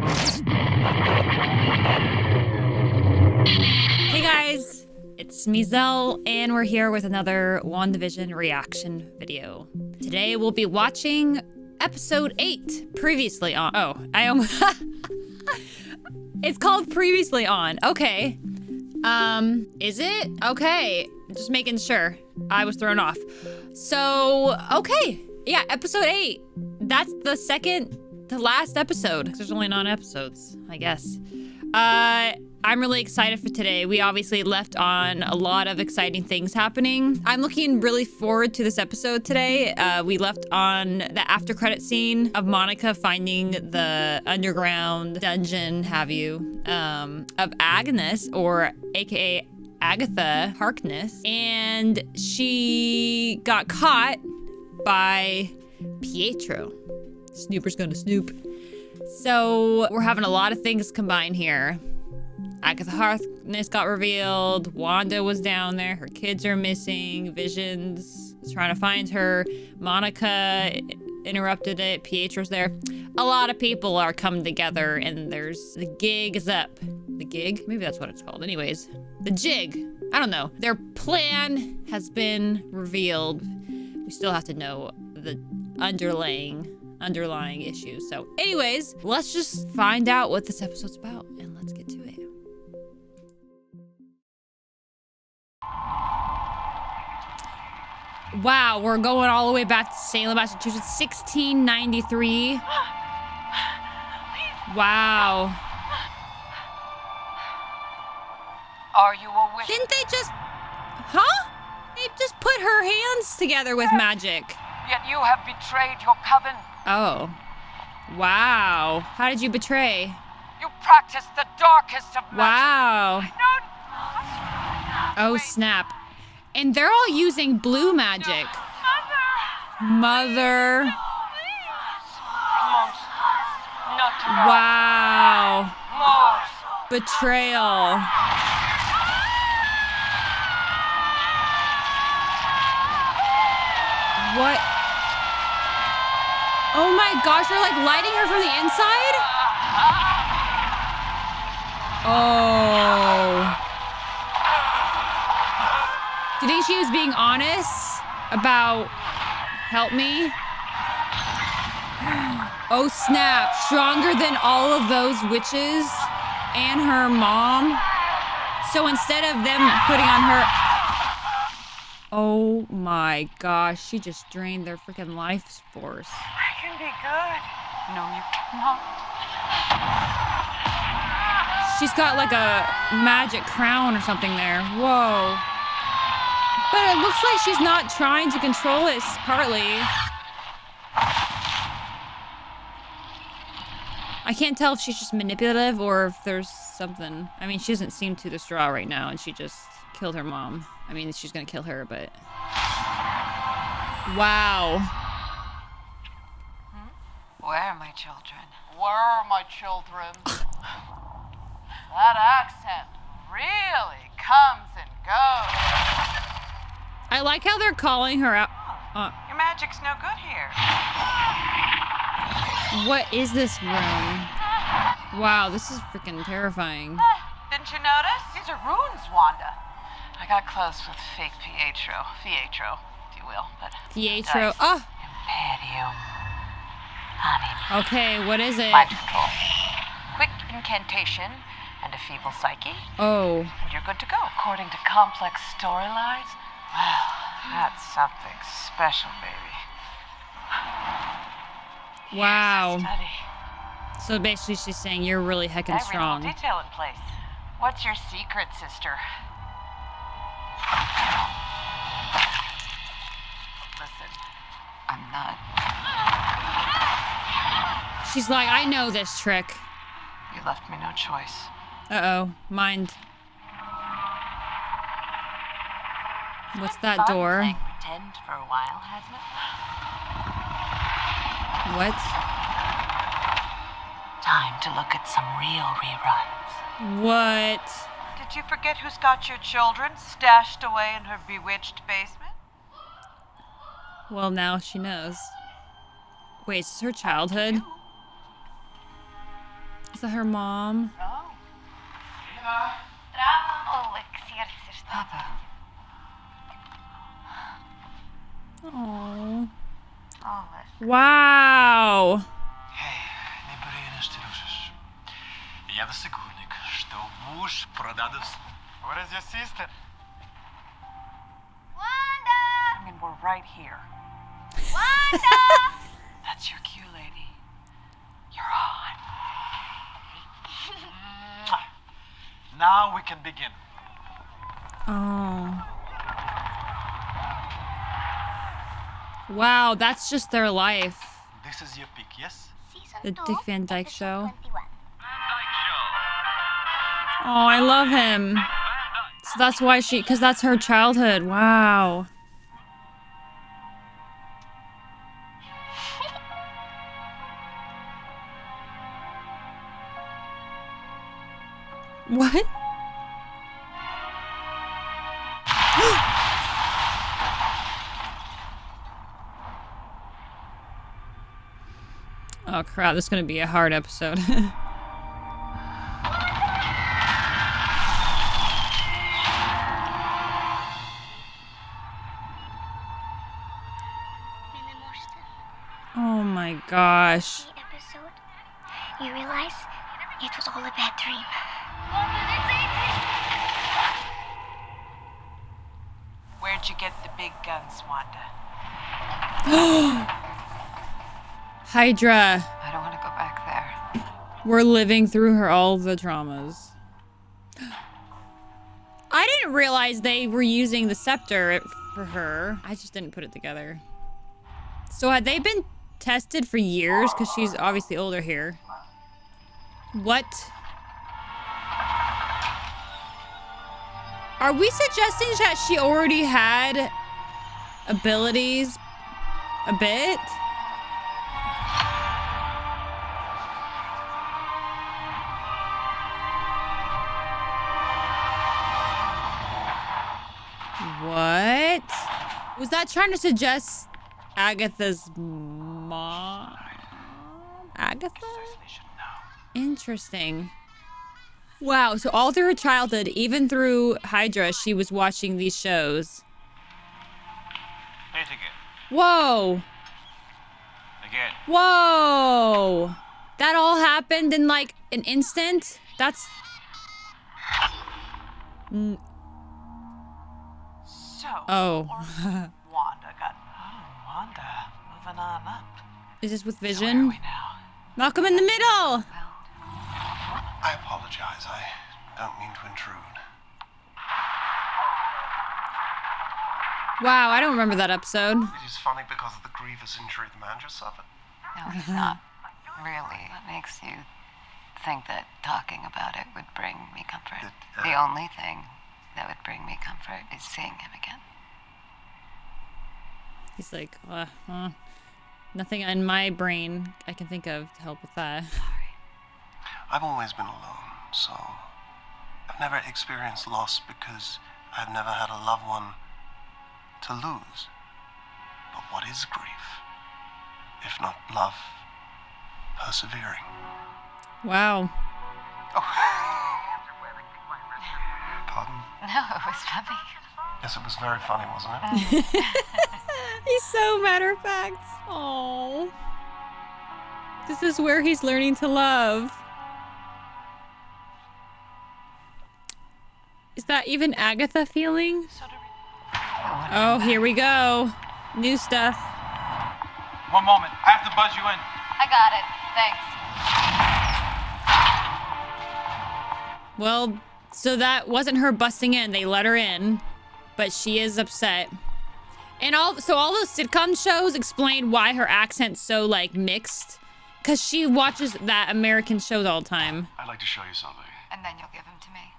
Hey guys, it's me Zell, and we're here with another WandaVision reaction video. Today we'll be watching episode 8, Previously On. Oh, I almost... It's called Previously On. Okay. Is it? Okay. Just making sure. I was thrown off. So, okay. Yeah, episode 8. That's the second to last episode. There's only 9 episodes, I guess. I'm really excited for today. We obviously left on a lot of exciting things happening. I'm looking really forward to this episode today. We left on the after credit scene of Monica finding the underground dungeon, of Agnes, or aka Agatha Harkness, and she got caught by Pietro. Snooper's gonna snoop. So we're having a lot of things combined here. Agatha Harkness got revealed. Wanda was down there. Her kids are missing. Vision's trying to find her. Monica interrupted it. Pietro's there. A lot of people are coming together, and there's the gig is up. The gig? Maybe that's what it's called. Anyways, the jig. I don't know. Their plan has been revealed. We still have to know the underlying issues. So anyways, let's just find out what this episode's about, and let's get to it. Wow, we're going all the way back to Salem, Massachusetts, 1693. Wow. Are you a witch? Didn't they just... Huh? They just put her hands together with magic. Yet you have betrayed your coven. Oh. Wow. How did you betray? You practiced the darkest of magic. Wow. No. Oh, snap. And they're all using blue magic. Mother. Most. Not Wow. most. Betrayal. What? Oh my gosh, you're like lighting her from the inside? Oh. Do you think she was being honest about help me? Oh snap, stronger than all of those witches and her mom. So instead of them putting on her... Oh my gosh, she just drained their freaking life force. I can be good. No, you cannot. She's got like a magic crown or something there. Whoa. But it looks like she's not trying to control it partly. I can't tell if she's just manipulative or if there's something. I mean, she doesn't seem too distraught right now, and she just killed her mom. I mean, she's gonna kill her, but... Wow. Where are my children? Where are my children? That accent really comes and goes. I like how they're calling her out. Your magic's no good here. What is this room? Wow, this is freaking terrifying. Didn't you notice? These are runes, Wanda. I got close with fake Pietro, if you will, but... Pietro, oh! Imperium. Honey. Okay, what is it? Mind control. Quick incantation and a feeble psyche. Oh. And you're good to go. According to complex storylines, well, that's something special, baby. Wow. Here's a study. So basically she's saying you're really heckin' Every strong. little detail in place. What's your secret, sister? Listen, I'm not. She's like, I know this trick. You left me no choice. Uh-oh, mind. What's that Fun door? playing pretend for a while, hasn't it? What? Time to look at some real reruns. What? Did you forget who's got your children stashed away in her bewitched basement? Well, now she knows. Wait, is this her childhood? Is that her mom? Oh. Papa. Oh. Wow. Hey, не приедешь, Тирусис. Я до секундник, что муж продадус. Where is your sister? Wanda! I mean, we're right here. Wanda! That's your cue, lady. You're on. Now we can begin. Oh. Wow, that's just their life. This is your pick, yes? The Dick Van Dyke Show. Oh, I love him. So that's why because that's her childhood. Wow. What? Oh crap, this is gonna be a hard episode. Oh my gosh. The episode, you realize it was all a bad dream. Where'd you get the big guns, Wanda? Hydra. I don't want to go back there. We're living through her all the traumas. I didn't realize they were using the scepter for her. I just didn't put it together. So had they been tested for years? Because she's obviously older here. What? Are we suggesting that she already had abilities a bit? What? Was that trying to suggest Agatha's mom? Agatha? Interesting. Wow, so all through her childhood, even through Hydra, she was watching these shows. Hit again. Whoa. Again. Whoa. That all happened in like an instant? That's... So, Oh. Wanda got... Oh, Wanda. Moving on up. Is this with So where are Vision? we now? Malcolm in the middle. I apologize. I don't mean to intrude. Wow, I don't remember that episode. It is funny because of the grievous injury the man just suffered. No, he's not. Really. What makes you think that talking about it would bring me comfort? The only thing that would bring me comfort is seeing him again. He's like, nothing in my brain I can think of to help with that. I've always been alone, so I've never experienced loss because I've never had a loved one to lose. But what is grief, if not love persevering? Wow. Pardon? No, it was funny. Yes, it was very funny, wasn't it? He's so matter of fact. Oh. This is where he's learning to love. Is that even Agatha feeling? Oh, here we go. New stuff. One moment. I have to buzz you in. I got it. Thanks. Well, so that wasn't her busting in. They let her in, but she is upset. And all those sitcom shows explain why her accent's so like mixed, because she watches that American shows all the time. I'd like to show you something. And then you'll give him to me.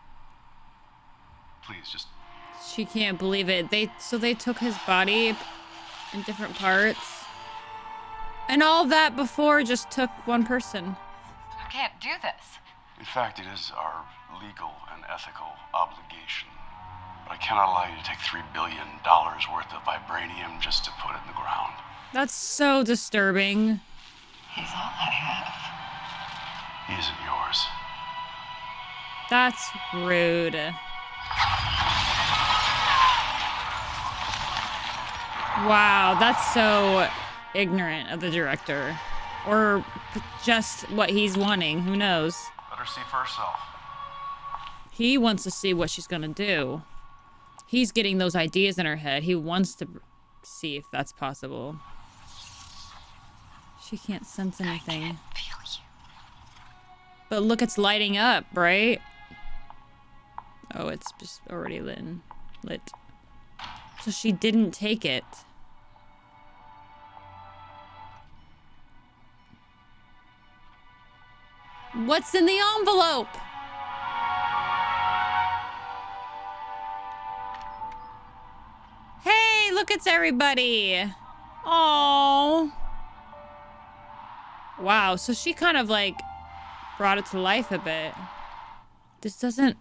Please, just... She can't believe it. They took his body in different parts. And all that before just took one person. You can't do this. In fact, it is our legal and ethical obligation. But I cannot allow you to take $3 billion worth of vibranium just to put it in the ground. That's so disturbing. He's all I have. He isn't yours. That's rude. Wow, that's so ignorant of the director. Or just what he's wanting, who knows? Let her see for herself. He wants to see what she's gonna do. He's getting those ideas in her head. He wants to see if that's possible. She can't sense anything. I can't feel you. But look, it's lighting up, right? Oh, it's just already lit. So she didn't take it. What's in the envelope? Hey, look, it's everybody. Oh. Wow, so she kind of like brought it to life a bit. This doesn't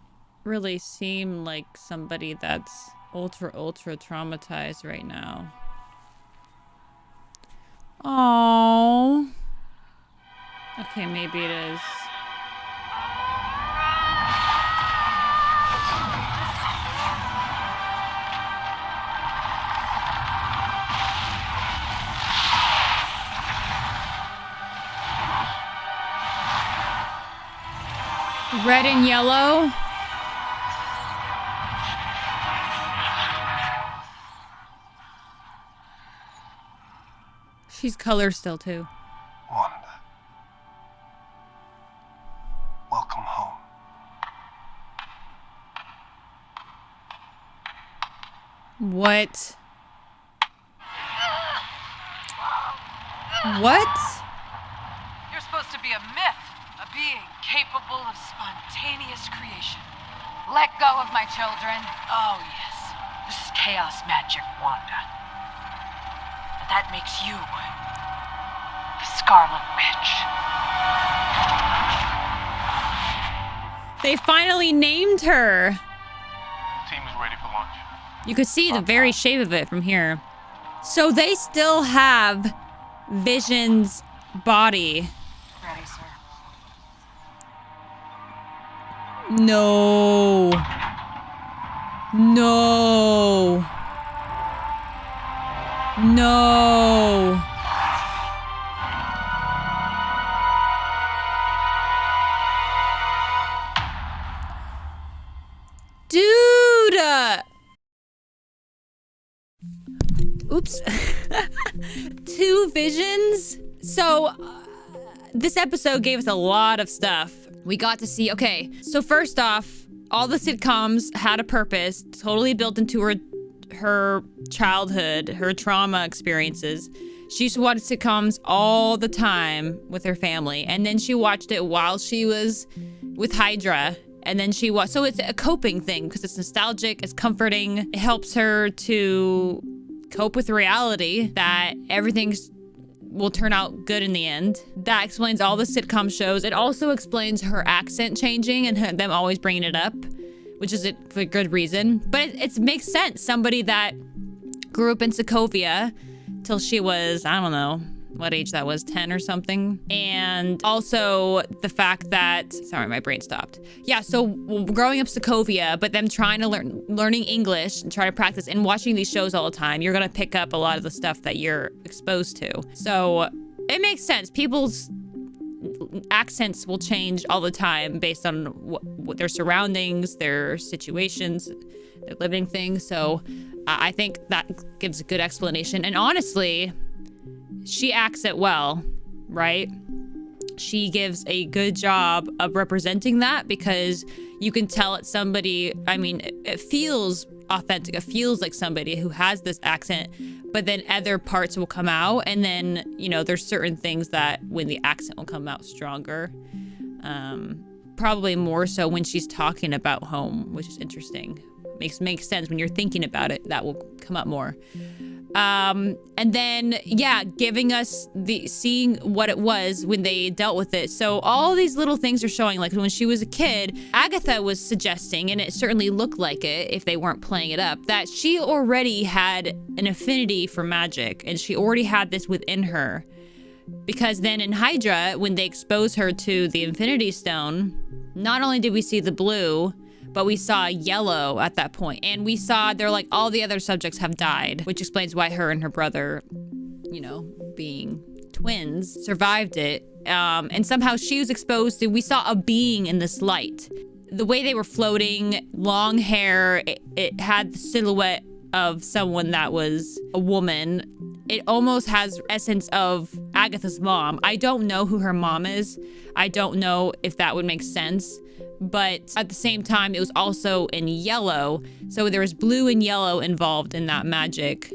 really seem like somebody that's ultra traumatized right now. Oh. Okay, maybe it is. Red and yellow. She's color still too. Wanda. Welcome home. What? What? You're supposed to be a myth, a being capable of spontaneous creation. Let go of my children. Oh, yes. This is chaos magic, Wanda. And that makes you the Scarlet Witch. They finally named her. Team is ready for launch. You could see the very shape of it from here. So they still have Vision's body. Ready, sir. No. No. No. Dude. Oops. 2 visions. So this episode gave us a lot of stuff. We got to see, okay, so first off, all the sitcoms had a purpose, totally built into her childhood, her trauma experiences. She used to watch sitcoms all the time with her family, and then she watched it while she was with Hydra, and then she watched, so it's a coping thing because it's nostalgic, it's comforting, it helps her to cope with reality that everything's will turn out good in the end. That explains all the sitcom shows. It also explains her accent changing and them always bringing it up, which is for good reason. But it makes sense. Somebody that grew up in Sokovia till she was, I don't know what age that was, 10 or something. And also the fact that, sorry, my brain stopped. Yeah, so growing up Sokovia, but them trying to learning English and trying to practice and watching these shows all the time, you're gonna pick up a lot of the stuff that you're exposed to. So it makes sense. People's accents will change all the time based on what their surroundings, their situations, their living things. So I think that gives a good explanation. And honestly, she acts it well, right? She gives a good job of representing that because you can tell it's somebody, I mean, it feels authentic. It feels like somebody who has this accent, but then other parts will come out. And then, you know, there's certain things that when the accent will come out stronger, probably more so when she's talking about home, which is interesting. Makes sense when you're thinking about it, that will come up more. And then, yeah, giving us seeing what it was when they dealt with it. So all these little things are showing, like when she was a kid, Agatha was suggesting, and it certainly looked like it if they weren't playing it up, that she already had an affinity for magic and she already had this within her. Because then in Hydra, when they expose her to the Infinity Stone, not only did we see the blue, but we saw yellow at that point. And we saw they're like, all the other subjects have died, which explains why her and her brother, you know, being twins, survived it. And somehow she was exposed to, we saw a being in this light. The way they were floating, long hair, it had the silhouette of someone that was a woman. It almost has essence of Agatha's mom. I don't know who her mom is. I don't know if that would make sense. But at the same time, it was also in yellow. So there was blue and yellow involved in that magic.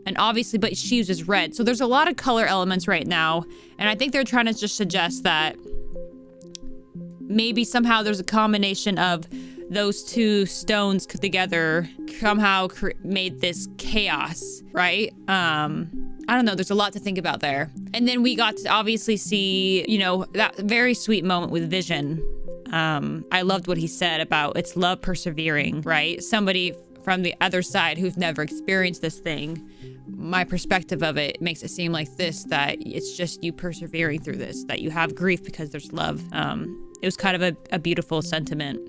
And obviously, but she uses red. So there's a lot of color elements right now. And I think they're trying to just suggest that maybe somehow there's a combination of those two stones together somehow made this chaos, right? I don't know. There's a lot to think about there. And then we got to obviously see, you know, that very sweet moment with Vision. I loved what he said about it's love persevering, right? Somebody from the other side who's never experienced this thing. My perspective of it makes it seem like this, that it's just you persevering through this, that you have grief because there's love. It was kind of a beautiful sentiment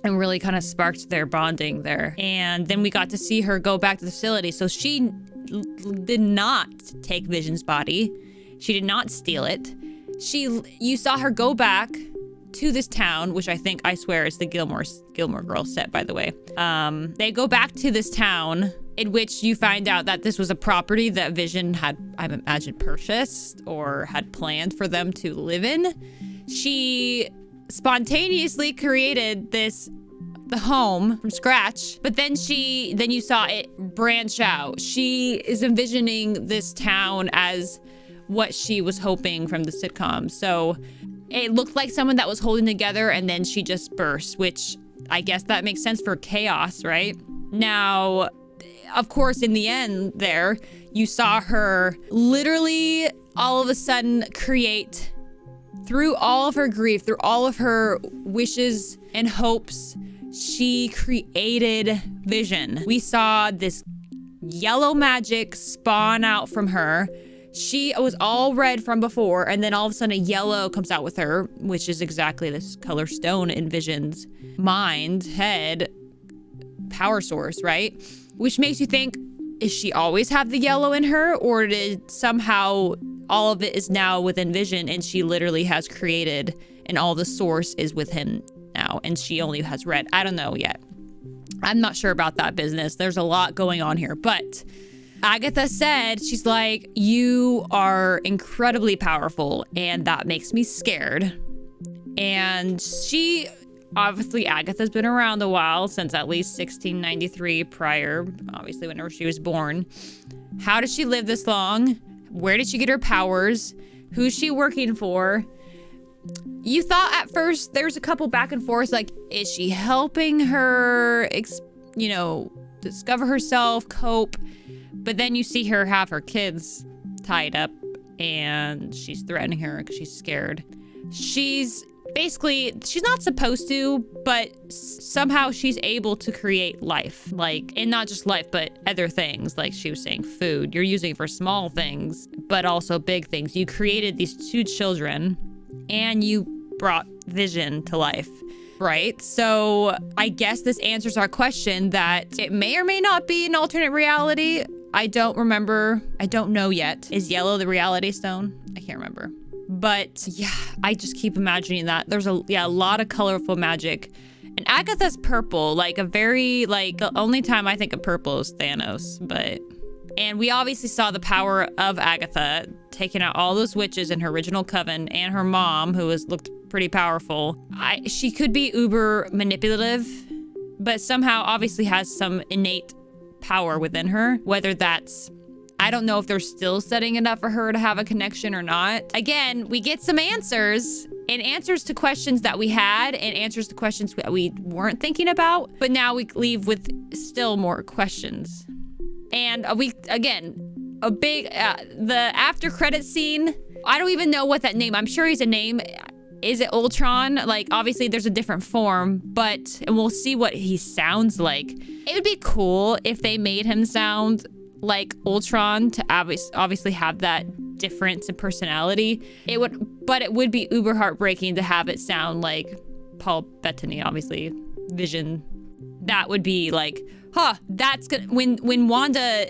and really kind of sparked their bonding there. And then we got to see her go back to the facility. So she did not take Vision's body. She did not steal it. You saw her go back to this town, which I swear is the Gilmore Girls set, by the way. They go back to this town in which you find out that this was a property that Vision had, I imagine, purchased or had planned for them to live in. She spontaneously created the home from scratch, but then you saw it branch out. She is envisioning this town as what she was hoping from the sitcom. So it looked like someone that was holding together, and then she just burst, which I guess that makes sense for chaos, right? Now, of course, in the end there, you saw her literally all of a sudden create, through all of her grief, through all of her wishes and hopes, she created Vision. We saw this yellow magic spawn out from her. She was all red from before, and then all of a sudden a yellow comes out with her, which is exactly this color stone in Vision's mind, head, power source, right? Which makes you think, is she always have the yellow in her, or did somehow all of it is now within Vision and she literally has created and all the source is with him now and she only has red? I don't know yet. I'm not sure about that business. There's a lot going on here, but Agatha said, she's like, you are incredibly powerful and that makes me scared. And obviously Agatha's been around a while, since at least 1693 prior, obviously whenever she was born. How did she live this long? Where did she get her powers? Who's she working for? You thought at first there's a couple back and forth, like, is she helping her, discover herself, cope? But then you see her have her kids tied up and she's threatening her because she's scared. She's not supposed to, but somehow she's able to create life. Like, and not just life, but other things. Like she was saying, food. You're using it for small things, but also big things. You created these two children and you brought Vision to life. Right? So I guess this answers our question that it may or may not be an alternate reality. I don't remember. I don't know yet. Is yellow the reality stone? I can't remember. But yeah, I just keep imagining that. There's a lot of colorful magic. And Agatha's purple, the only time I think of purple is Thanos. And we obviously saw the power of Agatha taking out all those witches in her original coven and her mom, who looked pretty powerful. She could be uber manipulative, but somehow obviously has some innate power within her, whether that's, I don't know if they're still setting it up for her to have a connection or not. Again, we get some answers, and answers to questions that we had and answers to questions that we weren't thinking about, but now we leave with still more questions. And the after credit scene, I don't even know what that name, I'm sure he's a name. Is it Ultron? Like, obviously there's a different form, and we'll see what he sounds like. It would be cool if they made him sound like Ultron to obviously have that difference in personality. But it would be uber heartbreaking to have it sound like Paul Bettany, obviously, Vision. That would be like, that's gonna, when Wanda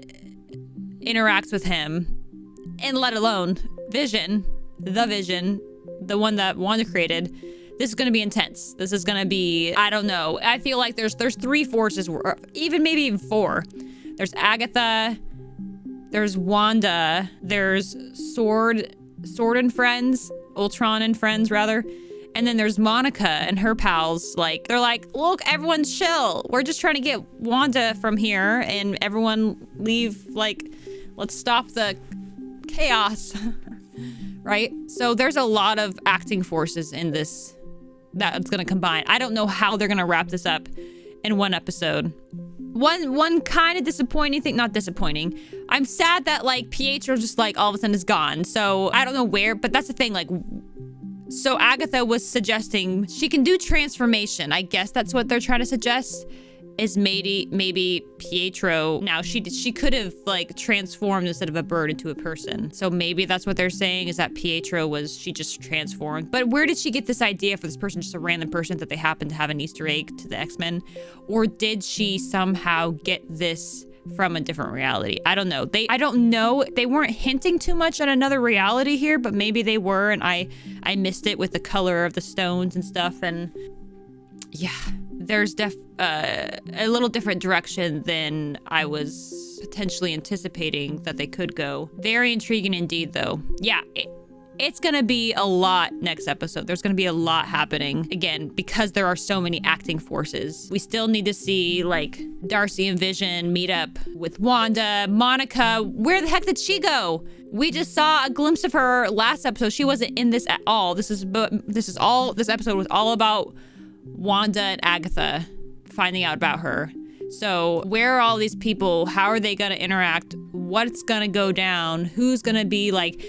interacts with him, and let alone Vision, the one that Wanda created, this is going to be intense. This is going to be, I don't know. I feel like there's three forces, or even maybe even four. There's Agatha, there's Wanda, there's Sword and Friends, Ultron and Friends rather. And then there's Monica and her pals. Like, they're like, look, everyone chill. We're just trying to get Wanda from here and everyone leave. Like, let's stop the chaos. Right? So there's a lot of acting forces in this that's going to combine. I don't know how they're going to wrap this up in one episode. One kind of disappointing thing, not disappointing. I'm sad that like Pietro just like all of a sudden is gone. So I don't know where, but that's the thing. Like, so Agatha was suggesting she can do transformation. I guess that's what they're trying to suggest, is maybe Pietro. Now she could have like transformed instead of a bird into a person. So maybe that's what they're saying, is that Pietro she just transformed. But where did she get this idea for this person, just a random person that they happen to have an Easter egg to the X-Men? Or did she somehow get this from a different reality? I don't know. I don't know. They weren't hinting too much on another reality here, but maybe they were, and I missed it with the color of the stones and stuff. And yeah, there's a little different direction than I was potentially anticipating that they could go. Very intriguing indeed, though. Yeah, it's gonna be a lot next episode. There's gonna be a lot happening, again, because there are so many acting forces. We still need to see like Darcy and Vision meet up with Wanda. Monica, where the heck did she go? We just saw a glimpse of her last episode. She wasn't in this at all. This episode was all about Wanda and Agatha finding out about her. So where are all these people? How are they gonna interact? What's gonna go down? Who's gonna be like,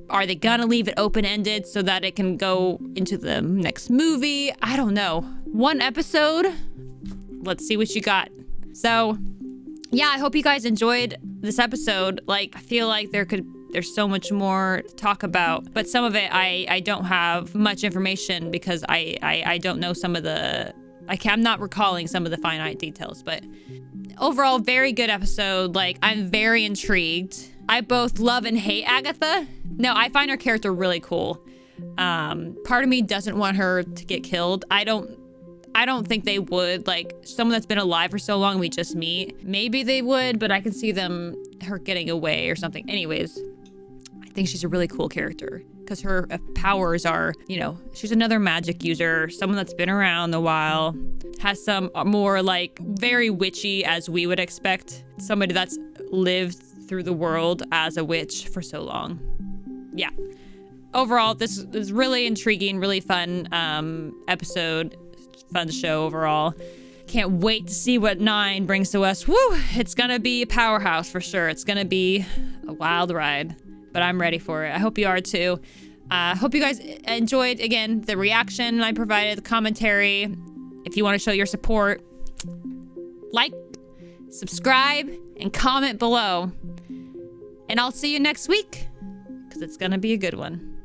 are they gonna leave it open-ended so that it can go into the next movie? I don't know. One episode. Let's see what you got. So yeah, I hope you guys enjoyed this episode. Like, I feel like there's so much more to talk about, but some of it I don't have much information because I don't know some of the, I'm not recalling some of the finite details. But overall, very good episode. Like, I'm very intrigued. I both love and hate Agatha. No, I find her character really cool. Part of me doesn't want her to get killed. I don't think they would. Like, someone that's been alive for so long, we just meet. Maybe they would, but I can see her getting away or something. Anyways, I think she's a really cool character because her powers are, she's another magic user, someone that's been around a while, has some more like very witchy as we would expect, somebody that's lived through the world as a witch for so long. Yeah. Overall, this is really intriguing, really fun episode. Fun show overall. Can't wait to see what 9 brings to us. Woo! It's gonna be a powerhouse for sure. It's gonna be a wild ride, but I'm ready for it. I hope you are too. Hope you guys enjoyed, again, the reaction I provided, the commentary. If you want to show your support, like, subscribe, and comment below. And I'll see you next week, because it's gonna be a good one.